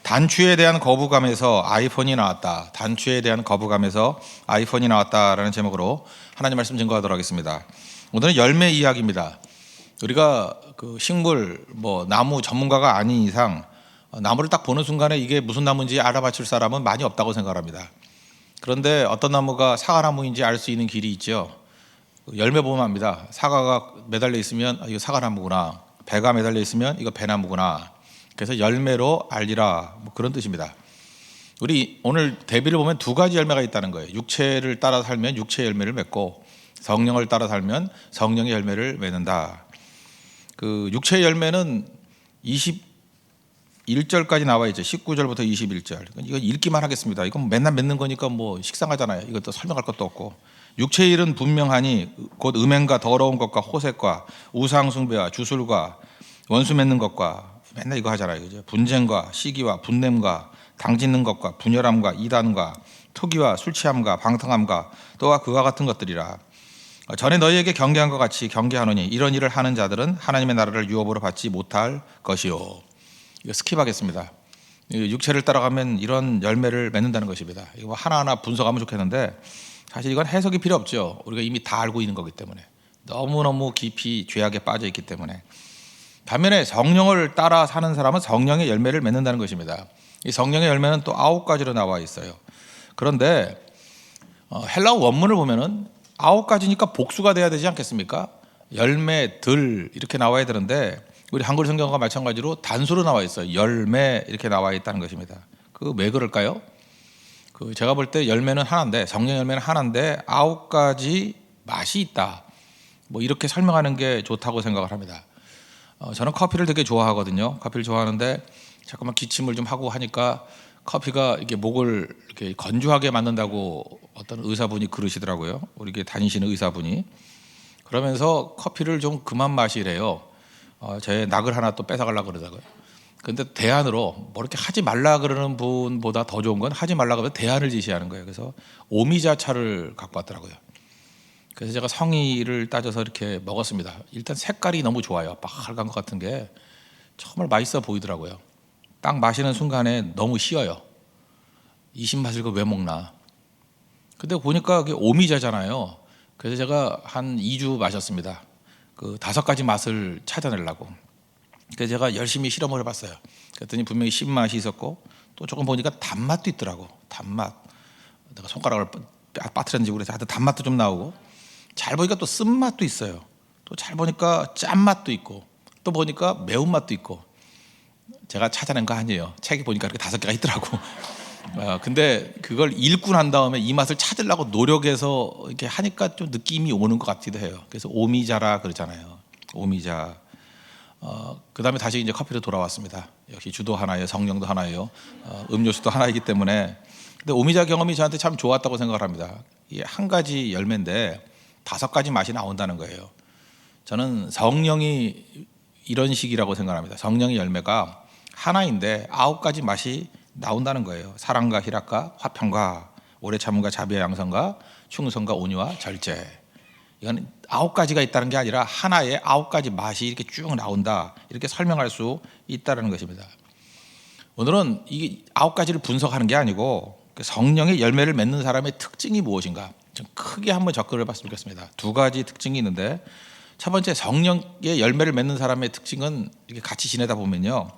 단추에 대한 거부감에서 아이폰이 나왔다. 단추에 대한 거부감에서 아이폰이 나왔다라는 제목으로 하나님 말씀 증거하도록 하겠습니다. 오늘은 열매 이야기입니다. 우리가 그 식물, 나무 전문가가 아닌 이상 나무를 딱 보는 순간에 이게 무슨 나무인지 알아맞힐 사람은 많이 없다고 생각합니다. 그런데 어떤 나무가 사과나무인지 알 수 있는 길이 있죠. 열매 보면 압니다. 사과가 매달려 있으면 이거 사과나무구나. 배가 매달려 있으면 이거 배나무구나. 그래서 열매로 알리라, 그런 뜻입니다. 우리 오늘 대비를 보면 두 가지 열매가 있다는 거예요. 육체를 따라 살면 육체의 열매를 맺고 성령을 따라 살면 성령의 열매를 맺는다. 그 육체의 열매는 21절까지 나와 있죠. 19절부터 21절. 이거 읽기만 하겠습니다. 이건 맨날 맺는 거니까 식상하잖아요. 이것도 설명할 것도 없고. 육체의 일은 분명하니 곧 음행과 더러운 것과 호색과 우상 숭배와 주술과 원수 맺는 것과, 맨날 이거 하잖아요. 그죠? 분쟁과 시기와 분냄과 당짓는 것과 분열함과 이단과 투기와 술 취함과 방탕함과 또한 그와 같은 것들이라. 전에 너희에게 경계한 것 같이 경계하노니 이런 일을 하는 자들은 하나님의 나라를 유업으로 받지 못할 것이요. 이거 스킵하겠습니다. 육체를 따라가면 이런 열매를 맺는다는 것입니다. 이거 하나하나 분석하면 좋겠는데 사실 이건 해석이 필요 없죠. 우리가 이미 다 알고 있는 거기 때문에, 너무너무 깊이 죄악에 빠져 있기 때문에. 반면에 성령을 따라 사는 사람은 성령의 열매를 맺는다는 것입니다. 이 성령의 열매는 또 9가지로 나와 있어요. 그런데 헬라어 원문을 보면은 9가지니까 복수가 돼야 되지 않겠습니까? 열매들 이렇게 나와야 되는데 우리 한글 성경과 마찬가지로 단수로 나와 있어요. 열매 이렇게 나와 있다는 것입니다. 그 왜 그럴까요? 제가 볼 때 열매는 하나인데, 성령 열매는 하나인데 9가지 맛이 있다. 이렇게 설명하는 게 좋다고 생각을 합니다. 저는 커피를 되게 좋아하거든요. 커피를 좋아하는데 잠깐만 기침을 좀 하고 하니까 커피가 이게 목을 이렇게 건조하게 만든다고 어떤 의사분이 그러시더라고요. 우리 다니시는 의사분이. 그러면서 커피를 좀 그만 마시래요. 제 낙을 하나 또 뺏어가려고 그러다고요. 근데 대안으로 이렇게 하지 말라 그러는 분보다 더 좋은 건 하지 말라 그러면 대안을 제시하는 거예요. 그래서 오미자차를 갖고 왔더라고요. 그래서 제가 성의를 따져서 이렇게 먹었습니다. 일단 색깔이 너무 좋아요. 빨간 것 같은 게 정말 맛있어 보이더라고요. 딱 마시는 순간에 너무 쉬어요. 이 신맛을 왜 먹나. 근데 보니까 그게 오미자잖아요. 그래서 제가 한 2주 마셨습니다. 5가지 맛을 찾아내려고. 그래서 제가 열심히 실험을 해봤어요. 그랬더니 분명히 신맛이 있었고 또 조금 보니까 단맛도 있더라고. 단맛. 내가 손가락을 빠뜨렸는지 그래서 하여튼 단맛도 좀 나오고, 잘 보니까 또 쓴맛도 있어요. 또 잘 보니까 짠맛도 있고, 또 보니까 매운맛도 있고. 제가 찾아낸 거 아니에요. 책에 보니까 이렇게 5개가 있더라고. 근데 그걸 읽고 난 다음에 이 맛을 찾으려고 노력해서 이렇게 하니까 좀 느낌이 오는 것 같기도 해요. 그래서 오미자라 그러잖아요. 오미자. 그 다음에 다시 이제 커피로 돌아왔습니다. 역시 주도 하나예요. 성령도 하나예요. 음료수도 하나이기 때문에. 근데 오미자 경험이 저한테 참 좋았다고 생각을 합니다. 이게 한 가지 열매인데 5가지 맛이 나온다는 거예요. 저는 성령이 이런 식이라고 생각합니다. 성령의 열매가 하나인데 9가지 맛이 나온다는 거예요. 사랑과 희락과 화평과 오래 참음과 자비와 양선과 충성과 온유와 절제. 이건 9가지가 있다는 게 아니라 하나의 9가지 맛이 이렇게 쭉 나온다, 이렇게 설명할 수 있다는 것입니다. 오늘은 이 9가지를 분석하는 게 아니고 성령의 열매를 맺는 사람의 특징이 무엇인가 좀 크게 한번 접근을 해봤으면 좋겠습니다. 2가지 특징이 있는데, 첫 번째, 성령의 열매를 맺는 사람의 특징은 이렇게 같이 지내다 보면요,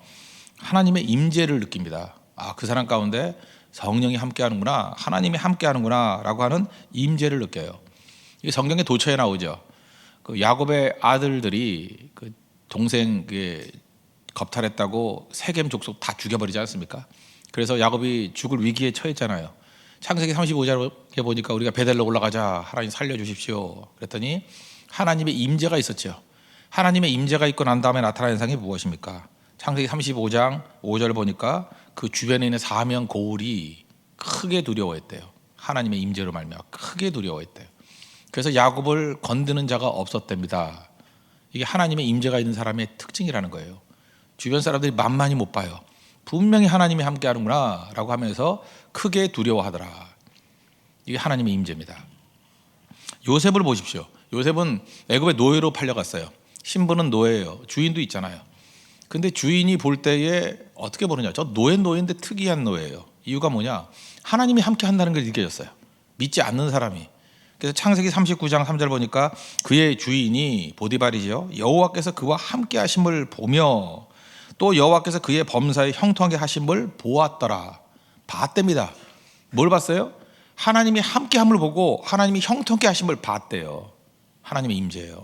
하나님의 임재를 느낍니다. 그 사람 가운데 성령이 함께하는구나, 하나님이 함께하는구나 라고 하는 임재를 느껴요. 이게 성경의 도처에 나오죠. 야곱의 아들들이 동생 겁탈했다고 세겜 족속 다 죽여버리지 않습니까? 그래서 야곱이 죽을 위기에 처했잖아요. 창세기 35절에 보니까 우리가 베델로 올라가자, 하나님 살려주십시오 그랬더니 하나님의 임재가 있었죠. 하나님의 임재가 있고 난 다음에 나타나는 현상이 무엇입니까? 창세기 35장 5절 보니까 그 주변에 있는 사명 고울이 크게 두려워했대요. 하나님의 임재로 말미암아 크게 두려워했대요. 그래서 야곱을 건드는 자가 없었답니다. 이게 하나님의 임재가 있는 사람의 특징이라는 거예요. 주변 사람들이 만만히 못 봐요. 분명히 하나님이 함께하는구나 라고 하면서 크게 두려워하더라. 이게 하나님의 임재입니다. 요셉을 보십시오. 요셉은 애굽의 노예로 팔려갔어요. 신부는 노예예요. 주인도 있잖아요. 근데 주인이 볼 때에 어떻게 보느냐. 저 노예인데 특이한 노예예요. 이유가 뭐냐. 하나님이 함께 한다는 걸 느껴졌어요. 믿지 않는 사람이. 그래서 창세기 39장 3절 보니까 그의 주인이 보디발이죠. 여호와께서 그와 함께 하심을 보며 또 여호와께서 그의 범사에 형통하게 하심을 보았더라. 봤답니다. 뭘 봤어요? 하나님이 함께함을 보고 하나님이 형통케 하심을 봤대요. 하나님의 임재예요.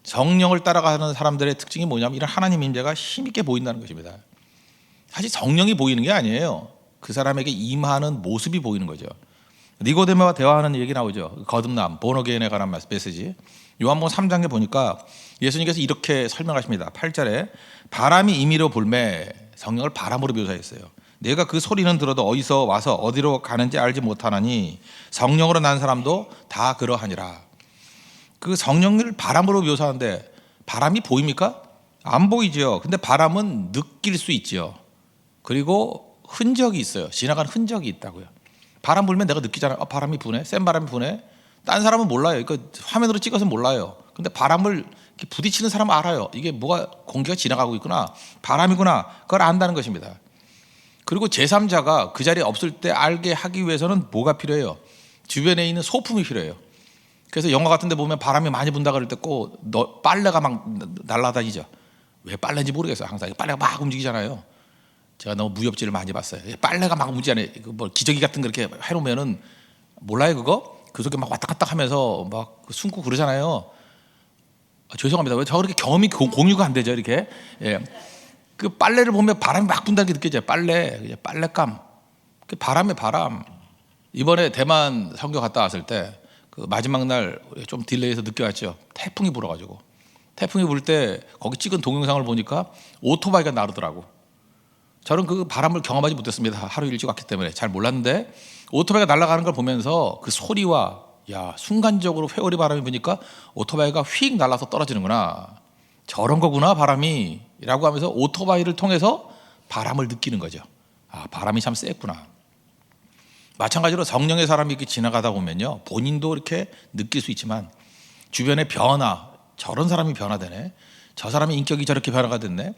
성령을 따라가는 사람들의 특징이 뭐냐면 이런 하나님의 임재가 힘있게 보인다는 것입니다. 사실 성령이 보이는 게 아니에요. 그 사람에게 임하는 모습이 보이는 거죠. 니고데모와 대화하는 얘기 나오죠. 거듭남, 본어게인에 관한 메시지. 요한복음 3장에 보니까 예수님께서 이렇게 설명하십니다. 8절에 바람이 임의로 불매, 성령을 바람으로 묘사했어요. 내가 그 소리는 들어도 어디서 와서 어디로 가는지 알지 못하나니 성령으로 난 사람도 다 그러하니라. 그 성령을 바람으로 묘사하는데 바람이 보입니까? 안 보이죠. 근데 바람은 느낄 수 있죠. 그리고 흔적이 있어요. 지나간 흔적이 있다고요. 바람 불면 내가 느끼잖아요. 바람이 부네, 센 바람이 부네. 딴 사람은 몰라요. 그러니까 화면으로 찍어서 몰라요. 근데 바람을 부딪히는 사람은 알아요. 이게 뭐가 공기가 지나가고 있구나, 바람이구나, 그걸 안다는 것입니다. 그리고 제3자가 그 자리에 없을 때 알게 하기 위해서는 뭐가 필요해요? 주변에 있는 소품이 필요해요. 그래서 영화 같은 데 보면 바람이 많이 분다 그럴 때 꼭 빨래가 막 날아다니죠. 왜 빨래인지 모르겠어요. 항상 빨래가 막 움직이잖아요. 제가 너무 무협지를 많이 봤어요. 빨래가 막 움직이잖아요. 뭐 기저귀 같은 거 이렇게 해놓으면은 몰라요 그거? 그 속에 막 왔다 갔다 하면서 막 숨고 그러잖아요. 죄송합니다. 왜 저 그렇게 경험이 공유가 안 되죠 이렇게? 예. 그 빨래를 보면 바람이 막 분다는 게 느껴져요. 빨래감. 그 바람의 바람. 이번에 대만 선교 갔다 왔을 때 그 마지막 날 좀 딜레이해서 늦게 왔죠. 태풍이 불어가지고 태풍이 불 때 거기 찍은 동영상을 보니까 오토바이가 나르더라고. 저는 그 바람을 경험하지 못했습니다. 하루 일찍 왔기 때문에 잘 몰랐는데 오토바이가 날아가는 걸 보면서 그 소리와 순간적으로 회오리 바람이 부니까 오토바이가 휙 날아서 떨어지는구나. 저런 거구나 바람이 라고 하면서 오토바이를 통해서 바람을 느끼는 거죠. 바람이 참 셌구나. 마찬가지로 성령의 사람이 이렇게 지나가다 보면요, 본인도 이렇게 느낄 수 있지만 주변의 변화, 저런 사람이 변화되네, 저 사람의 인격이 저렇게 변화가 됐네,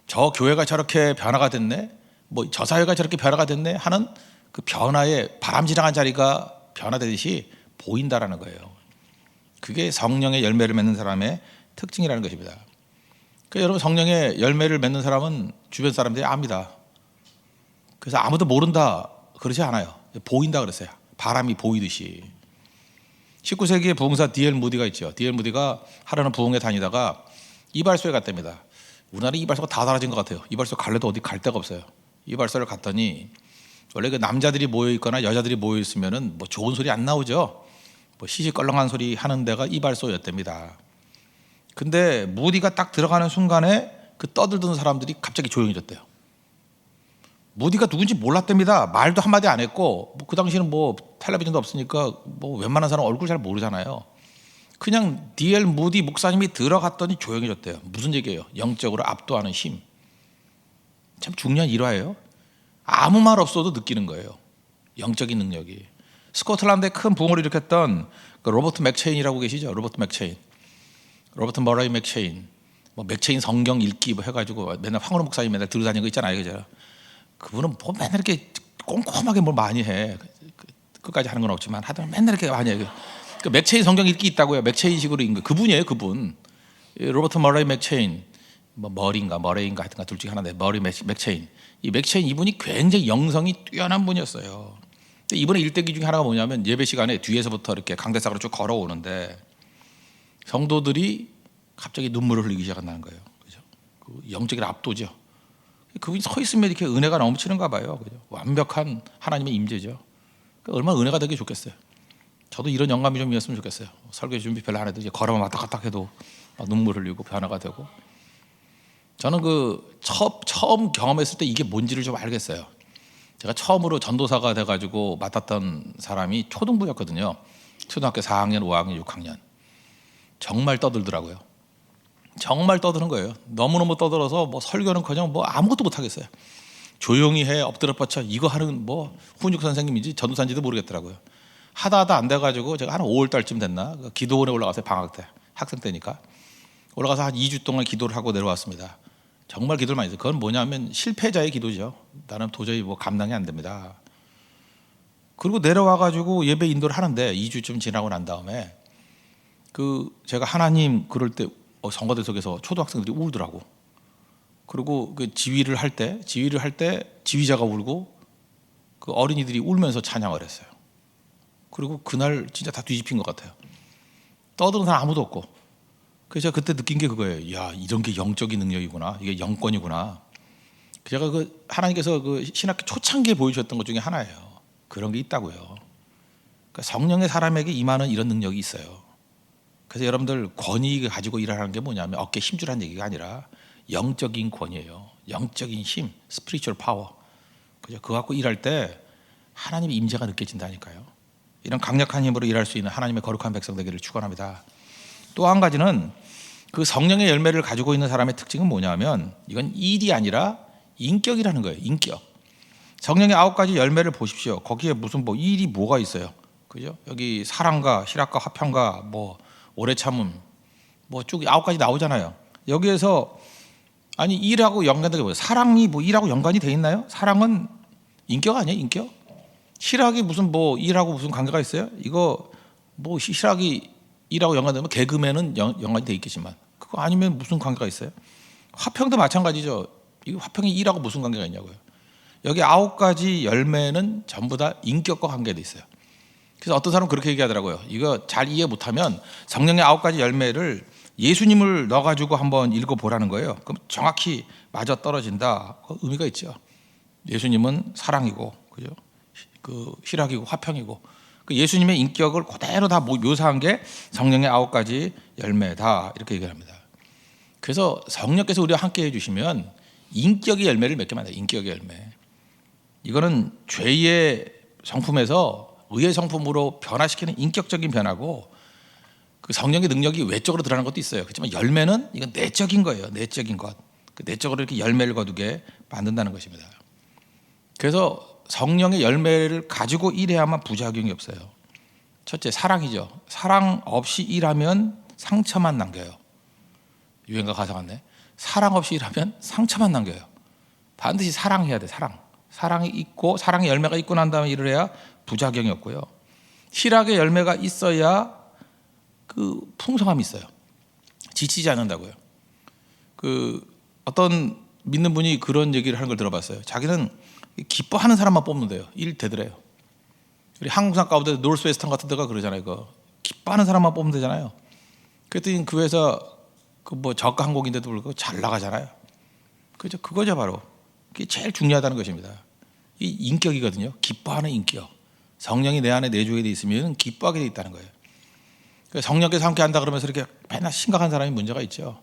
저 교회가 저렇게 변화가 됐네, 뭐 저 사회가 저렇게 변화가 됐네 하는 그 변화에 바람 지나간 자리가 변화되듯이 보인다라는 거예요. 그게 성령의 열매를 맺는 사람의 특징이라는 것입니다. 그러니까 여러분, 성령의 열매를 맺는 사람은 주변 사람들이 압니다. 그래서 아무도 모른다 그러지 않아요. 보인다 그랬어요. 바람이 보이듯이. 19세기의 부흥사 D.L. 무디가 있죠. D.L. 무디가 하루는 부흥회 다니다가 이발소에 갔답니다. 우리나라 이발소가 다 달라진 것 같아요. 이발소 갈래도 어디 갈 데가 없어요. 이발소를 갔더니 원래 그 남자들이 모여 있거나 여자들이 모여 있으면은 뭐 좋은 소리 안 나오죠. 뭐 시시껄렁한 소리 하는 데가 이발소였답니다. 근데 무디가 딱 들어가는 순간에 그 떠들던 사람들이 갑자기 조용해졌대요. 무디가 누군지 몰랐답니다. 말도 한마디 안 했고, 그 당시에는 뭐 텔레비전도 없으니까 뭐 웬만한 사람 얼굴 잘 모르잖아요. 그냥 D.L. 무디 목사님이 들어갔더니 조용해졌대요. 무슨 얘기예요? 영적으로 압도하는 힘. 참 중요한 일화예요. 아무 말 없어도 느끼는 거예요. 영적인 능력이. 스코틀랜드에 큰 부흥을 일으켰던 그 로버트 맥체인이라고 계시죠? 로버트 맥체인, 로버트 머레이 맥체인, 뭐 맥체인 성경 읽기 뭐 해가지고 맨날 황우로 목사님 맨날 들고 다니는 거 있잖아요, 그죠? 그분은 뭐 맨날 이렇게 꼼꼼하게 뭘 많이 해. 끝까지 하는 건 없지만 하여튼 맨날 이렇게 많이 해. 그 맥체인 성경 읽기 있다고요. 맥체인식으로 읽는 거. 그분이에요, 그분. 로버트 머레이 맥체인, 뭐 머레인가 하여튼 둘 중에 하나인데 머레이 맥체인. 이 맥체인 이분이 굉장히 영성이 뛰어난 분이었어요. 근데 이번에 일대기 중에 하나가 뭐냐면 예배 시간에 뒤에서부터 이렇게 강대상으로 쭉 걸어오는데 성도들이 갑자기 눈물을 흘리기 시작한다는 거예요. 그죠? 그 영적인 압도죠. 그분이 서 있으면 이렇게 은혜가 넘치는가 봐요. 그죠? 완벽한 하나님의 임재죠. 얼마나 은혜가 되게 좋겠어요. 저도 이런 영감이 좀 있었으면 좋겠어요. 설교 준비 별로 안 해도 이제 걸어만 왔다 갔다 해도 막 눈물 흘리고 변화가 되고. 저는 그 처음 경험했을 때 이게 뭔지를 좀 알겠어요. 제가 처음으로 전도사가 돼가지고 맡았던 사람이 초등부였거든요. 초등학교 4학년, 5학년, 6학년. 정말 떠들더라고요. 정말 떠드는 거예요. 너무너무 떠들어서 뭐 설교는커녕 뭐 아무것도 못 하겠어요. 조용히 해, 엎드려 뻗쳐, 이거 하는 뭐 훈육 선생님인지 전도사인지도 모르겠더라고요. 하다 안 돼가지고 제가 한 5월 달쯤 됐나 기도원에 올라가서 방학 때, 학생 때니까 올라가서 한 2주 동안 기도를 하고 내려왔습니다. 정말 기도를 많이 했어요. 그건 뭐냐면 실패자의 기도죠. 나는 도저히 뭐 감당이 안 됩니다. 그리고 내려와 가지고 예배 인도를 하는데 2주쯤 지나고 난 다음에 제가 하나님 그럴 때 성가대 속에서 초등학생들이 울더라고. 그리고 그 지휘를 할 때 지휘자가 울고 그 어린이들이 울면서 찬양을 했어요. 그리고 그날 진짜 다 뒤집힌 것 같아요. 떠드는 사람 아무도 없고. 그래서 제가 그때 느낀 게 그거예요. 야, 이런 게 영적인 능력이구나. 이게 영권이구나. 제가 하나님께서 신학교 초창기에 보여주셨던 것 중에 하나예요. 그런 게 있다고요. 그러니까 성령의 사람에게 임하는 이런 능력이 있어요. 그래서 여러분들 권위 가지고 일하는 게 뭐냐면 어깨에 힘주라는 얘기가 아니라 영적인 권위예요. 영적인 힘, spiritual power. 그죠? 그거 갖고 일할 때 하나님의 임재가 느껴진다니까요. 이런 강력한 힘으로 일할 수 있는 하나님의 거룩한 백성 되기를 축원합니다. 또 한 가지는 그 성령의 열매를 가지고 있는 사람의 특징은 뭐냐면 이건 일이 아니라 인격이라는 거예요. 인격. 성령의 9가지 열매를 보십시오. 거기에 무슨 일이 뭐가 있어요? 그죠? 여기 사랑과 희락과 화평과 오래 참음 쭉 9가지 나오잖아요. 여기에서 아니 일하고 연관된 게 뭐예요? 사랑이 일하고 연관이 돼 있나요? 사랑은 인격 아니에요? 인격? 희락이 무슨 일하고 무슨 관계가 있어요? 이거 희락이 일하고 연관되면 개그맨은 연관이 돼 있겠지만 그거 아니면 무슨 관계가 있어요? 화평도 마찬가지죠. 이 화평이 일하고 무슨 관계가 있냐고요. 여기 9가지 열매는 전부 다 인격과 관계돼 있어요. 그래서 어떤 사람은 그렇게 얘기하더라고요. 이거 잘 이해 못하면 성령의 9가지 열매를 예수님을 넣어가지고 한번 읽어보라는 거예요. 그럼 정확히 맞아 떨어진다. 그 의미가 있죠. 예수님은 사랑이고, 그죠? 희락이고 화평이고, 예수님의 인격을 그대로 다 묘사한 게 성령의 9가지 열매다 이렇게 얘기를 합니다. 그래서 성령께서 우리와 함께 해주시면 인격의 열매를 맺게 만들어요. 인격의 열매. 이거는 죄의 성품에서 의의 성품으로 변화시키는 인격적인 변화고 그 성령의 능력이 외적으로 드러나는 것도 있어요. 그렇지만 열매는 이건 내적인 거예요. 내적인 것. 내적으로 이렇게 열매를 거두게 만든다는 것입니다. 그래서 성령의 열매를 가지고 일해야만 부작용이 없어요. 첫째, 사랑이죠. 사랑 없이 일하면 상처만 남겨요. 유행가 가사 같네. 사랑 없이 일하면 상처만 남겨요. 반드시 사랑해야 돼. 사랑이 있고 사랑의 열매가 있고 난 다음에 일을 해야 부작용이 없고요. 희락의 열매가 있어야 풍성함이 있어요. 지치지 않는다고요. 어떤 믿는 분이 그런 얘기를 하는 걸 들어봤어요. 자기는 기뻐하는 사람만 뽑는데요. 일 되더래요. 우리 항공사 가운데 노스웨스턴 같은 데가 그러잖아요. 기뻐하는 사람만 뽑으면 되잖아요. 그랬더니 그 회사 저가 항공인데도 불구하고 잘 나가잖아요. 그죠? 그거죠 바로. 그게 제일 중요하다는 것입니다. 이 인격이거든요. 기뻐하는 인격. 성령이 내 안에 내주게 돼 있으면 기뻐하게 돼 있다는 거예요. 성령께서 함께 한다 그러면서 이렇게 맨날 심각한 사람이 문제가 있죠.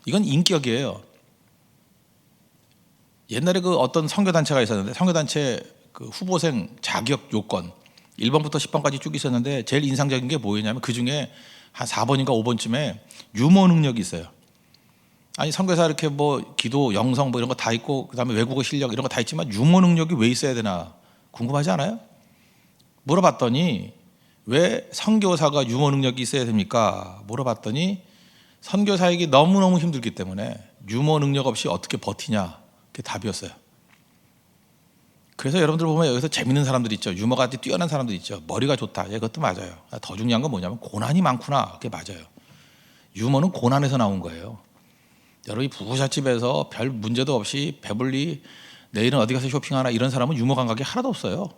이건 인격이에요. 옛날에 어떤 선교단체가 있었는데 선교단체 후보생 자격 요건 1번부터 10번까지 쭉 있었는데 제일 인상적인 게 뭐였냐면 그중에 한 4번인가 5번쯤에 유머 능력이 있어요. 아니 선교사 이렇게 기도 영성 이런 거 다 있고 그다음에 외국어 실력 이런 거 다 있지만 유머 능력이 왜 있어야 되나 궁금하지 않아요? 물어봤더니 왜 선교사가 유머 능력이 있어야 됩니까? 물어봤더니 선교사에게 너무너무 힘들기 때문에 유머 능력 없이 어떻게 버티냐 그게 답이었어요. 그래서 여러분들 보면 여기서 재밌는 사람들 있죠. 유머가 뛰어난 사람들 있죠. 머리가 좋다. 그것도 맞아요. 더 중요한 건 뭐냐면 고난이 많구나. 그게 맞아요. 유머는 고난에서 나온 거예요. 여러분이 부잣집에서 별 문제도 없이 배불리 내일은 어디 가서 쇼핑하나 이런 사람은 유머 감각이 하나도 없어요.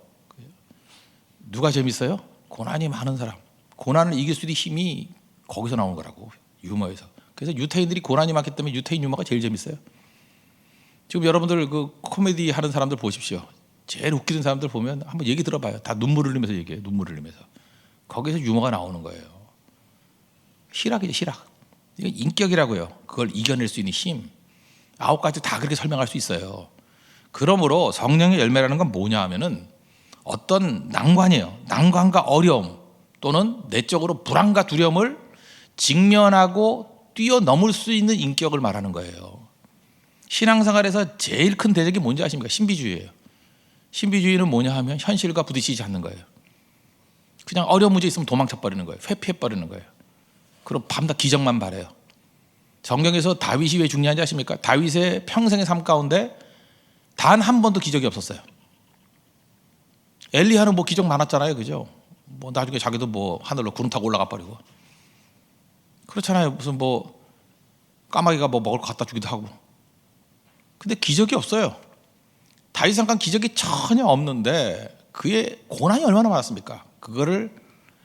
누가 재밌어요? 고난이 많은 사람. 고난을 이길 수 있는 힘이 거기서 나온 거라고. 유머에서. 그래서 유태인들이 고난이 많기 때문에 유태인 유머가 제일 재밌어요. 지금 여러분들 코미디 하는 사람들 보십시오. 제일 웃기는 사람들 보면 한번 얘기 들어봐요. 다 눈물을 흘리면서 얘기해요. 눈물을 흘리면서. 거기서 유머가 나오는 거예요. 희락이죠. 희락. 이건 인격이라고요. 그걸 이겨낼 수 있는 힘. 9가지 다 그렇게 설명할 수 있어요. 그러므로 성령의 열매라는 건 뭐냐 하면은 어떤 난관이에요. 난관과 어려움 또는 내적으로 불안과 두려움을 직면하고 뛰어넘을 수 있는 인격을 말하는 거예요. 신앙생활에서 제일 큰 대적이 뭔지 아십니까? 신비주의예요. 신비주의는 뭐냐 하면 현실과 부딪히지 않는 거예요. 그냥 어려운 문제 있으면 도망쳐 버리는 거예요. 회피해 버리는 거예요. 그럼 밤낮 기적만 바래요. 성경에서 다윗이 왜 중요한지 아십니까? 다윗의 평생의 삶 가운데 단 한 번도 기적이 없었어요. 엘리야는 뭐 기적 많았잖아요, 그죠? 뭐 나중에 자기도 뭐 하늘로 구름 타고 올라가 버리고 그렇잖아요. 무슨 뭐 까마귀가 뭐 먹을 거 갖다 주기도 하고. 근데 기적이 없어요. 다윗 잠깐 기적이 전혀 없는데 그의 고난이 얼마나 많았습니까? 그거를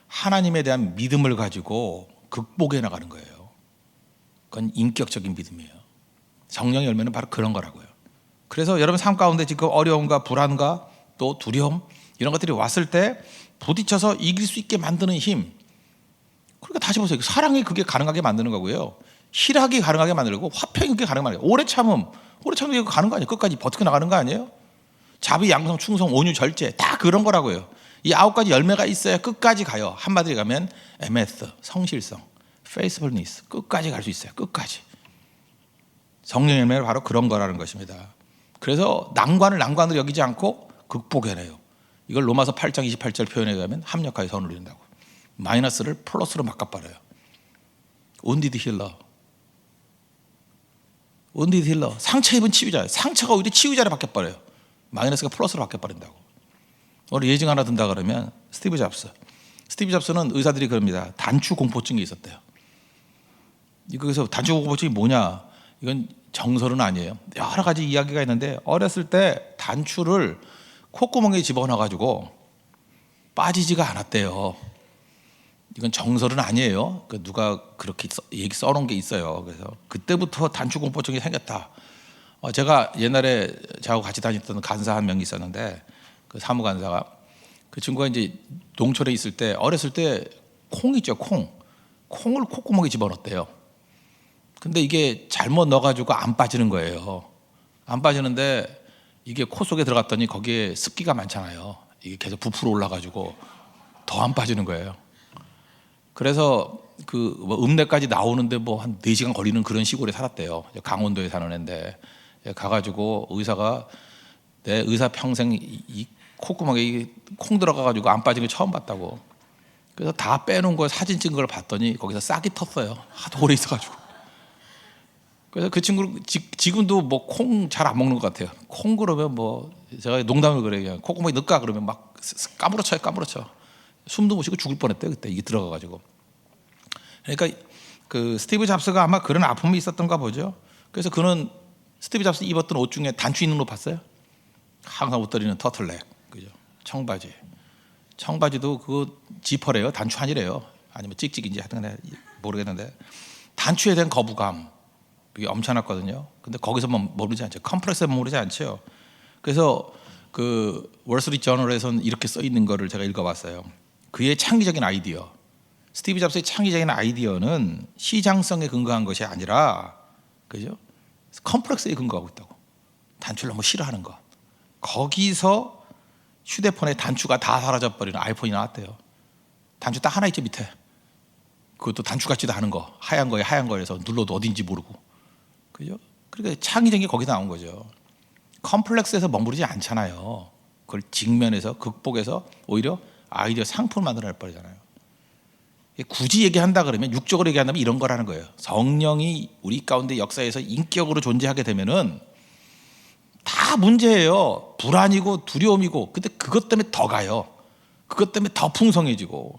하나님에 대한 믿음을 가지고 극복해 나가는 거예요. 그건 인격적인 믿음이에요. 성령의 열매는 바로 그런 거라고요. 그래서 여러분 삶 가운데 지금 어려움과 불안과 또 두려움 이런 것들이 왔을 때 부딪혀서 이길 수 있게 만드는 힘. 그러니까 다시 보세요. 사랑이 그게 가능하게 만드는 거고요. 희락이 가능하게 만들고 화평이 그게 가능하게 만들고 오래 참음 이거 가는 거 아니에요? 끝까지 버티고 나가는 거 아니에요? 자비, 양성, 충성, 온유, 절제 다 그런 거라고요. 이 9가지 열매가 있어야 끝까지 가요. 한마디로 가면 에메스, 성실성, faithfulness 끝까지 갈 수 있어요. 끝까지. 성령의 열매는 바로 그런 거라는 것입니다. 그래서 난관을 난관으로 여기지 않고 극복해내요. 이걸 로마서 8장 28절 표현에 의하면 합력하여 선을 이룬다고. 마이너스를 플러스로 바꿔버려요. 온디드 힐러. 온디드 힐러. 상처 입은 치유자. 상처가 오히려 치유자로 바뀌어버려요. 마이너스가 플러스로 바뀌어버린다고. 오늘 예증 하나 든다 그러면 스티브 잡스. 스티브 잡스는 의사들이 그럽니다. 단추 공포증이 있었대요. 그래서 단추 공포증이 뭐냐? 이건 정설은 아니에요. 여러 가지 이야기가 있는데 어렸을 때 단추를 콧구멍에 집어넣어가지고 빠지지가 않았대요. 이건 정설은 아니에요. 누가 그렇게 얘기 써놓은 게 있어요. 그래서 그때부터 단추 공포증이 생겼다. 제가 옛날에 저하고 같이 다녔던 간사 한 명이 있었는데 그 사무간사가 그 친구가 이제 농촌에 있을 때 어렸을 때 콩 있죠, 콩을 콧구멍에 집어넣었대요. 근데 이게 잘못 넣어가지고 안 빠지는 거예요. 안 빠지는데 이게 코 속에 들어갔더니 거기에 습기가 많잖아요. 이게 계속 부풀어 올라가지고 더 안 빠지는 거예요. 그래서 그 뭐 읍내까지 나오는데 뭐 한 4시간 걸리는 그런 시골에 살았대요. 강원도에 사는 애인데 가가지고 의사가 내 의사 평생 이 콧구멍에 콩 들어가가지고 안 빠진 거 처음 봤다고. 그래서 다 빼놓은 거 사진 찍은 걸 봤더니 거기서 싹이 텄어요. 하도 오래 있어가지고. 그래서 그 친구 지금도 뭐 콩 잘 안 먹는 것 같아요. 콩 그러면 뭐 제가 농담을 그래요. 콧구멍에 넣을까 그러면 막 까무러쳐. 숨도 못 쉬고 죽을 뻔했대요. 그때 이게 들어가가지고. 그러니까 그 스티브 잡스가 아마 그런 아픔이 있었던가 보죠. 그래서 그는 스티브 잡스 입었던 옷 중에 단추 있는 옷 봤어요? 항상 옷다리는 터틀넥, 그죠? 청바지도 그 지퍼래요. 단추 아니래요. 아니면 찍찍인지 하여튼 모르겠는데 단추에 대한 거부감 이게 엄청났거든요. 근데 거기서만 모르지 않죠. 컴플렉스만 모르지 않죠. 그래서 그 월스트리트 저널에서는 이렇게 써 있는 거를 제가 읽어봤어요. 그의 창의적인 아이디어, 스티브 잡스의 창의적인 아이디어는 시장성에 근거한 것이 아니라, 그죠? 컴플렉스에 근거하고 있다고. 단추를 너무 싫어하는 것. 거기서 휴대폰에 단추가 다 사라져버리는 아이폰이 나왔대요. 단추 딱 하나 있죠, 밑에. 그것도 단추 같지도 않은 거, 하얀 거에서 눌러도 어딘지 모르고, 그죠? 그러니까 창의적인 게 거기 나온 거죠. 컴플렉스에서 머무르지 않잖아요. 그걸 직면해서 극복해서 오히려 아이디어 상품을 만들어낼 버리잖아요. 굳이 얘기한다 그러면 육적으로 얘기한다면 이런 거라는 거예요. 성령이 우리 가운데 역사에서 인격으로 존재하게 되면은 다 문제예요. 불안이고 두려움이고. 근데 그것 때문에 더 가요. 그것 때문에 더 풍성해지고.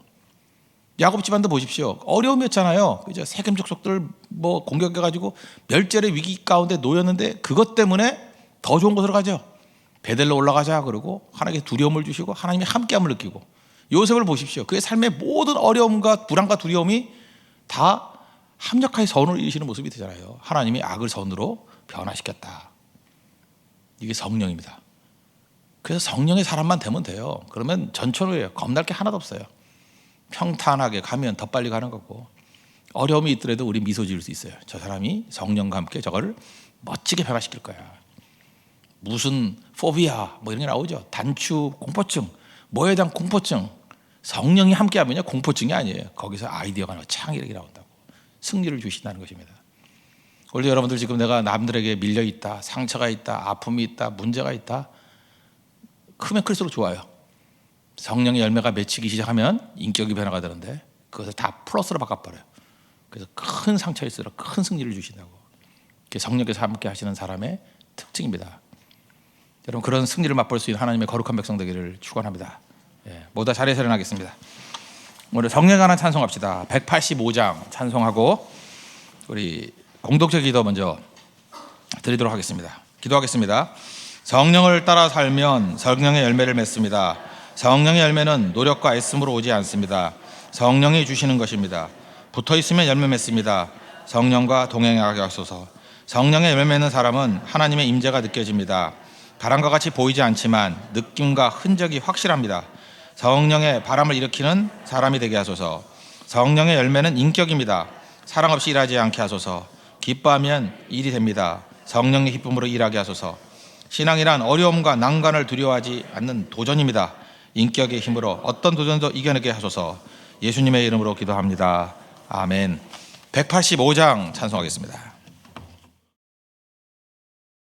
야곱 집안도 보십시오. 어려움이었잖아요. 그죠? 세겜 족속들 뭐 공격해가지고 멸절의 위기 가운데 놓였는데 그것 때문에 더 좋은 곳으로 가죠. 베델로 올라가자 그러고 하나님께 두려움을 주시고 하나님의 함께함을 느끼고. 요셉을 보십시오. 그의 삶의 모든 어려움과 불안과 두려움이 다 합력하여 선을 이루시는 모습이 되잖아요. 하나님이 악을 선으로 변화시켰다. 이게 성령입니다. 그래서 성령의 사람만 되면 돼요. 그러면 전천후예요. 겁날 게 하나도 없어요. 평탄하게 가면 더 빨리 가는 거고, 어려움이 있더라도 우리 미소 지을 수 있어요. 저 사람이 성령과 함께 저거를 멋지게 변화시킬 거야. 무슨 포비아 뭐 이런 게 나오죠. 단추, 공포증, 뭐에 대한 공포증. 성령이 함께하면요 공포증이 아니에요. 거기서 아이디어가 나와 창의력이 나온다고. 승리를 주신다는 것입니다. 원래 여러분들 지금 내가 남들에게 밀려 있다, 상처가 있다, 아픔이 있다, 문제가 있다. 크면 클수록 좋아요. 성령의 열매가 맺히기 시작하면 인격이 변화가 되는데 그것을 다 플러스로 바꿔버려요. 그래서 큰 상처일수록 큰 승리를 주신다고. 그게 성령께서 함께 하시는 사람의 특징입니다. 여러분, 그런 승리를 맛볼 수 있는 하나님의 거룩한 백성 되기를 축원합니다. 모두 자리에서 일어나겠습니다. 오늘 성령에 관한 찬송합시다. 185장 찬송하고 우리 공동체 기도 먼저 드리도록 하겠습니다. 기도하겠습니다. 성령을 따라 살면 성령의 열매를 맺습니다. 성령의 열매는 노력과 애씀으로 오지 않습니다. 성령이 주시는 것입니다. 붙어있으면 열매 맺습니다. 성령과 동행하게 하소서. 성령의 열매 맺는 사람은 하나님의 임재가 느껴집니다. 바람과 같이 보이지 않지만 느낌과 흔적이 확실합니다. 성령의 바람을 일으키는 사람이 되게 하소서. 성령의 열매는 인격입니다. 사랑 없이 일하지 않게 하소서. 기뻐하면 일이 됩니다. 성령의 기쁨으로 일하게 하소서. 신앙이란 어려움과 난관을 두려워하지 않는 도전입니다. 인격의 힘으로 어떤 도전도 이겨내게 하소서. 예수님의 이름으로 기도합니다. 아멘. 185장 찬송하겠습니다.